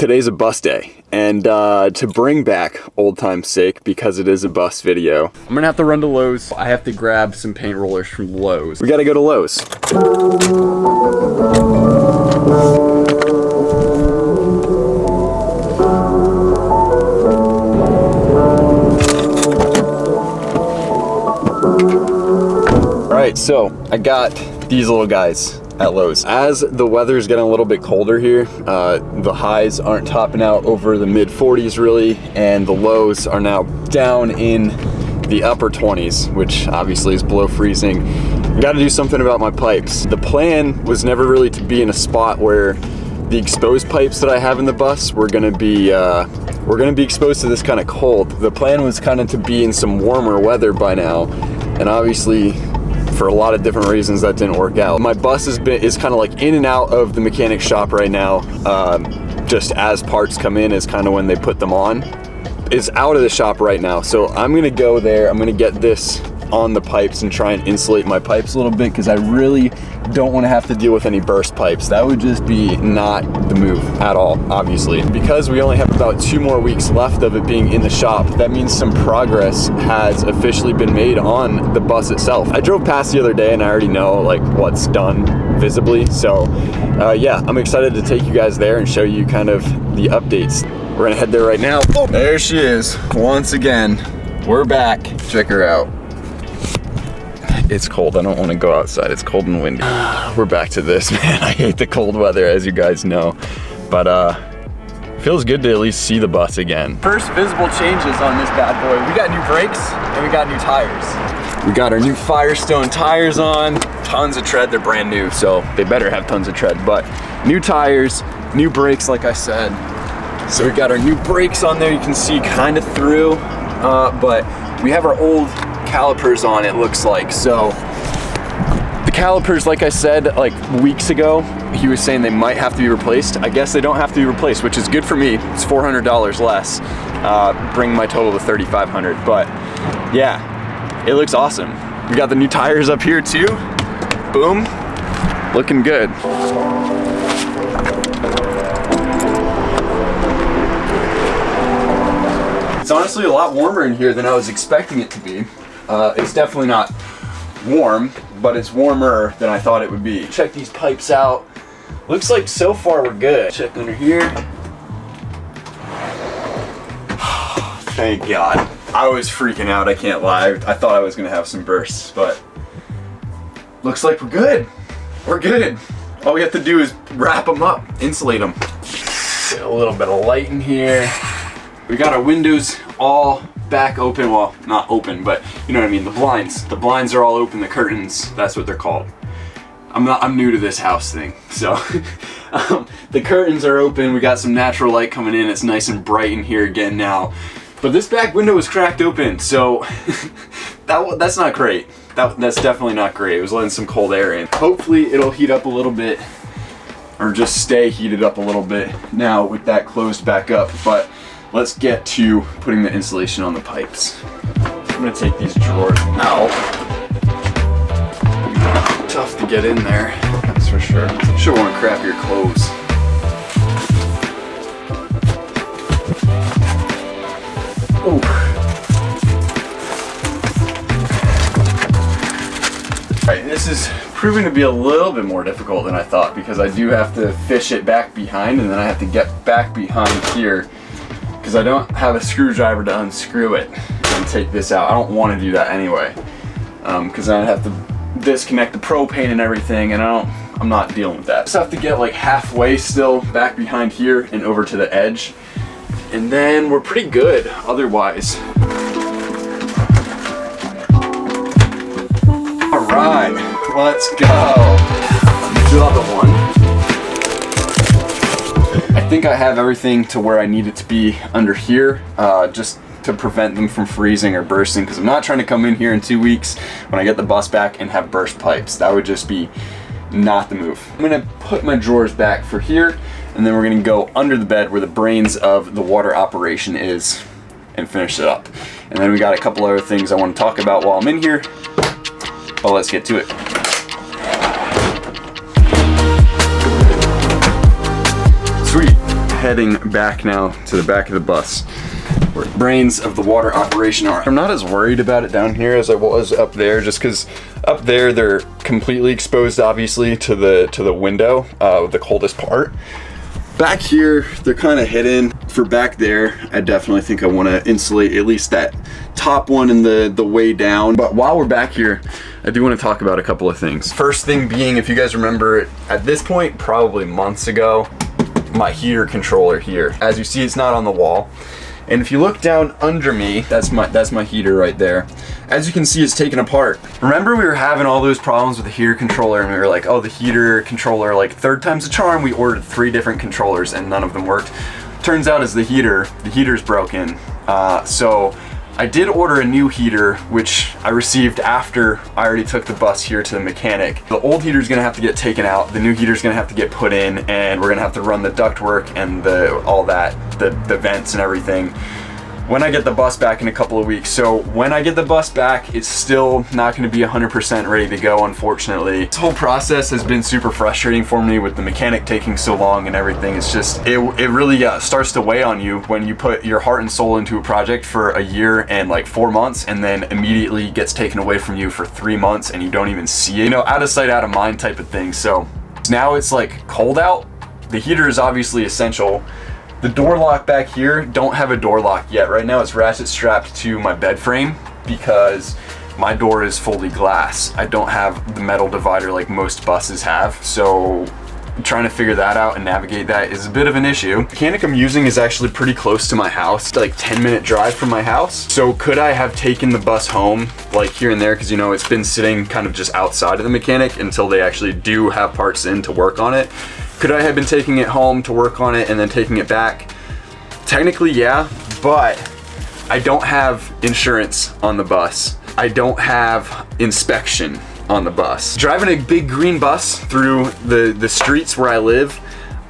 today's a bus day, and to bring back old time's sake, because it is a bus video, I'm gonna have to run to Lowe's. I have to grab some paint rollers from Lowe's. We gotta go to Lowe's. Alright, so I got these little guys at Lowe's. As the weather's getting a little bit colder here, the highs aren't topping out over the mid 40s really, and the lows are now down in the upper 20s, which obviously is below freezing. Got to do something about my pipes. The plan was never really to be in a spot where the exposed pipes that I have in the bus were gonna be exposed to this kind of cold. The plan was kind of to be in some warmer weather by now, and obviously for a lot of different reasons that didn't work out. My bus is kind of like in and out of the mechanic shop right now. Just as parts come in is kind of when they put them on. It's out of the shop right now, so I'm gonna go there. I'm gonna get this on the pipes and try and insulate my pipes a little bit, because I really don't want to have to deal with any burst pipes. That would just be not the move at all, obviously. Because we only have about 2 more weeks left of it being in the shop, that means some progress has officially been made on the bus itself. I drove past the other day and I already know like what's done visibly, so yeah, I'm excited to take you guys there and show you kind of the updates. We're gonna head there right now. Oh, there she is once again. We're back. Check her out. It's cold. I don't want to go outside. It's cold and windy. We're back to this, man. I hate the cold weather, as you guys know. But feels good to at least see the bus again. First visible changes on this bad boy. We got new brakes and we got new tires. We got our new Firestone tires on. Tons of tread. They're brand new, so they better have tons of tread. But new tires, new brakes, like I said. So we got our new brakes on there. You can see kind of through, but we have our old calipers on, it looks like. So the calipers, like I said like weeks ago, he was saying they might have to be replaced. I guess they don't have to be replaced, which is good for me. It's $400 less, bring my total to $3,500. But yeah, it looks awesome. We got the new tires up here too. Boom, looking good. It's honestly a lot warmer in here than I was expecting it to be. It's definitely not warm, but it's warmer than I thought it would be. Check these pipes out. Looks like so far we're good. Check under here. Thank God. I was freaking out, I can't lie. I thought I was gonna have some bursts, but looks like we're good. We're good. All we have to do is wrap them up, insulate them. Get a little bit of light in here. We got our windows all back open. Well, not open, but you know what I mean. The blinds. The blinds are all open. The curtains. That's what they're called. I'm new to this house thing, so the curtains are open. We got some natural light coming in. It's nice and bright in here again now. But this back window was cracked open, so that's not great. That's definitely not great. It was letting some cold air in. Hopefully it'll heat up a little bit, or just stay heated up a little bit now with that closed back up. But let's get to putting the insulation on the pipes. I'm gonna take these drawers out. Tough to get in there, that's for sure. Sure want to crap your clothes. Ooh. Alright, this is proving to be a little bit more difficult than I thought, because I do have to fish it back behind, and then I have to get back behind here, because I don't have a screwdriver to unscrew it and take this out. I don't want to do that anyway, because then I'd have to disconnect the propane and everything, and I'm not dealing with that. Just have to get like halfway still back behind here and over to the edge, and then we're pretty good otherwise. All right, let's go. Job one. I think I have everything to where I need it to be under here, just to prevent them from freezing or bursting, because I'm not trying to come in here in 2 weeks when I get the bus back and have burst pipes. That would just be not the move. I'm gonna put my drawers back for here, and then we're gonna go under the bed where the brains of the water operation is and finish it up. And then we got a couple other things I want to talk about while I'm in here, but let's get to it. Sweet. heading back now to the back of the bus, where the brains of the water operation are. I'm not as worried about it down here as I was up there, just because up there they're completely exposed, obviously, to the window, the coldest part. Back here, they're kind of hidden. For back there, I definitely think I want to insulate at least that top one and the way down. But while we're back here, I do want to talk about a couple of things. First thing being, if you guys remember, at this point, probably months ago, my heater controller here. As you see, it's not on the wall. And if you look down under me, that's my heater right there. As you can see, it's taken apart. Remember we were having all those problems with the heater controller and we were like, oh, the heater controller, like third time's a charm. We ordered 3 different controllers and none of them worked. Turns out it's the heater's broken. So I did order a new heater, which I received after I already took the bus here to the mechanic. The old heater's gonna have to get taken out, the new heater's gonna have to get put in, and we're gonna have to run the ductwork and the vents and everything when I get the bus back in a couple of weeks. So when I get the bus back, it's still not gonna be 100% ready to go, unfortunately. This whole process has been super frustrating for me with the mechanic taking so long and everything. It's just, it really starts to weigh on you when you put your heart and soul into a project for a year and like 4 months, and then immediately gets taken away from you for 3 months and you don't even see it. You know, out of sight, out of mind type of thing. So now it's like cold out. The heater is obviously essential. The door lock back here, don't have a door lock yet. Right now it's ratchet strapped to my bed frame because my door is fully glass. I don't have the metal divider like most buses have. So trying to figure that out and navigate that is a bit of an issue. The mechanic I'm using is actually pretty close to my house, like 10-minute drive from my house. So could I have taken the bus home like here and there? Because you know, it's been sitting kind of just outside of the mechanic until they actually do have parts in to work on it. Could I have been taking it home to work on it and then taking it back? Technically, yeah, but I don't have insurance on the bus. I don't have inspection on the bus. Driving a big green bus through the streets where I live,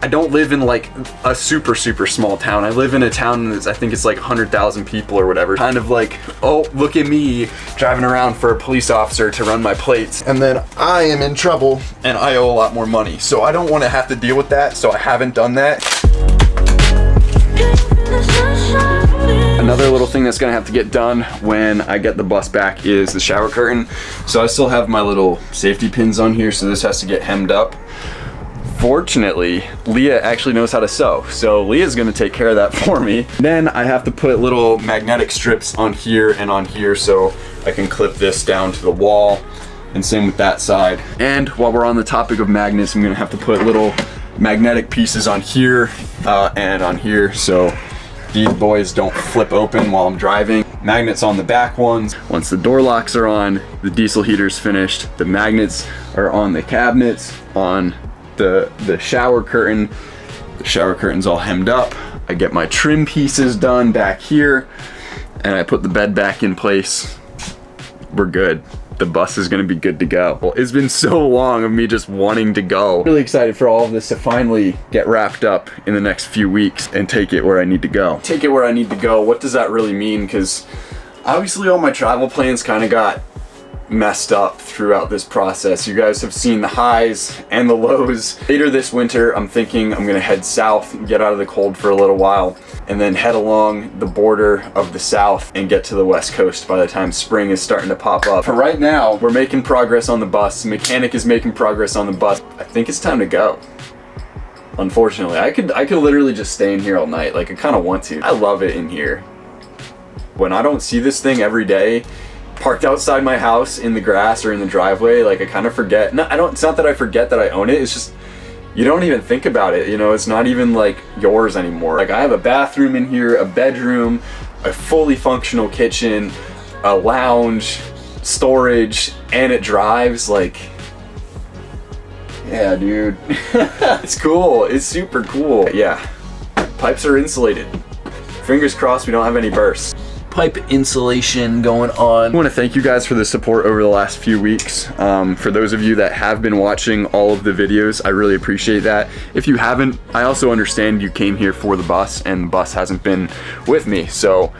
I don't live in like a super small town. I live in a town that's, I think it's like 100,000 people or whatever. Kind of like, oh, look at me driving around for a police officer to run my plates. And then I am in trouble and I owe a lot more money. So I don't want to have to deal with that. So I haven't done that. Another little thing that's gonna have to get done when I get the bus back is the shower curtain. So I still have my little safety pins on here. So this has to get hemmed up. Fortunately, Leah actually knows how to sew, so Leah's gonna take care of that for me. Then I have to put little magnetic strips on here and on here so I can clip this down to the wall, and same with that side. And while we're on the topic of magnets, I'm gonna have to put little magnetic pieces on here and on here so these boys don't flip open while I'm driving. Magnets on the back ones. Once the door locks are on, the diesel heater's finished, the magnets are on the cabinets, on the shower curtain. The shower curtain's all hemmed up. I get my trim pieces done back here and I put the bed back in place. We're good. The bus is gonna be good to go. Well, it's been so long of me just wanting to go. Really excited for all of this to finally get wrapped up in the next few weeks and take it where I need to go. Take it where I need to go. What does that really mean? Because obviously all my travel plans kind of got messed up throughout this process. You guys have seen the highs and the lows. Later this winter, I'm thinking I'm gonna head south, get out of the cold for a little while, and then head along the border of the south and get to the west coast by the time spring is starting to pop up. For right now, we're making progress on the bus. The mechanic is making progress on the bus. I think it's time to go. Unfortunately, I could literally just stay in here all night. Like, I kind of want to. I love it in here. When I don't see this thing every day, parked outside my house in the grass or in the driveway, like I kind of forget. No, it's not that I forget that I own it. It's just, you don't even think about it. You know, it's not even like yours anymore. Like, I have a bathroom in here, a bedroom, a fully functional kitchen, a lounge, storage, and it drives. Like, yeah, dude. It's cool. It's super cool. Yeah. Pipes are insulated. Fingers crossed we don't have any bursts. Pipe insulation going on. I want to thank you guys for the support over the last few weeks. For those of you that have been watching all of the videos, I really appreciate that. If you haven't, I also understand you came here for the bus and the bus hasn't been with me. So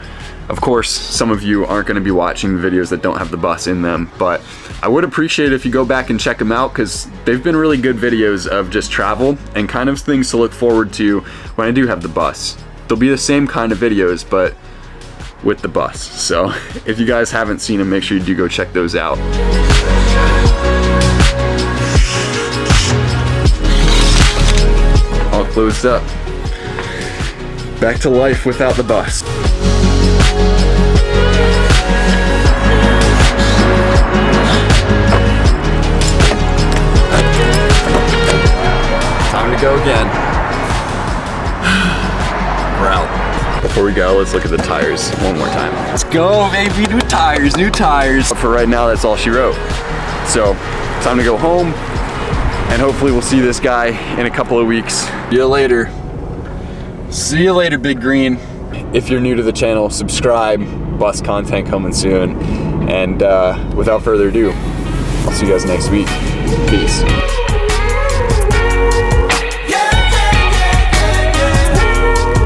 Of course, some of you aren't gonna be watching videos that don't have the bus in them, but I would appreciate it if you go back and check them out, because they've been really good videos of just travel and kind of things to look forward to when I do have the bus. They'll be the same kind of videos, but with the bus. So if you guys haven't seen them, make sure you do go check those out. All closed up. Back to life without the bus. Time to go again. We're out. Before we go, let's look at the tires one more time. Let's go, baby, new tires, new tires. But for right now, that's all she wrote. So, time to go home, and hopefully we'll see this guy in a couple of weeks. See you later. See you later, Big Green. If you're new to the channel, subscribe. Bus content coming soon. And without further ado, I'll see you guys next week. Peace.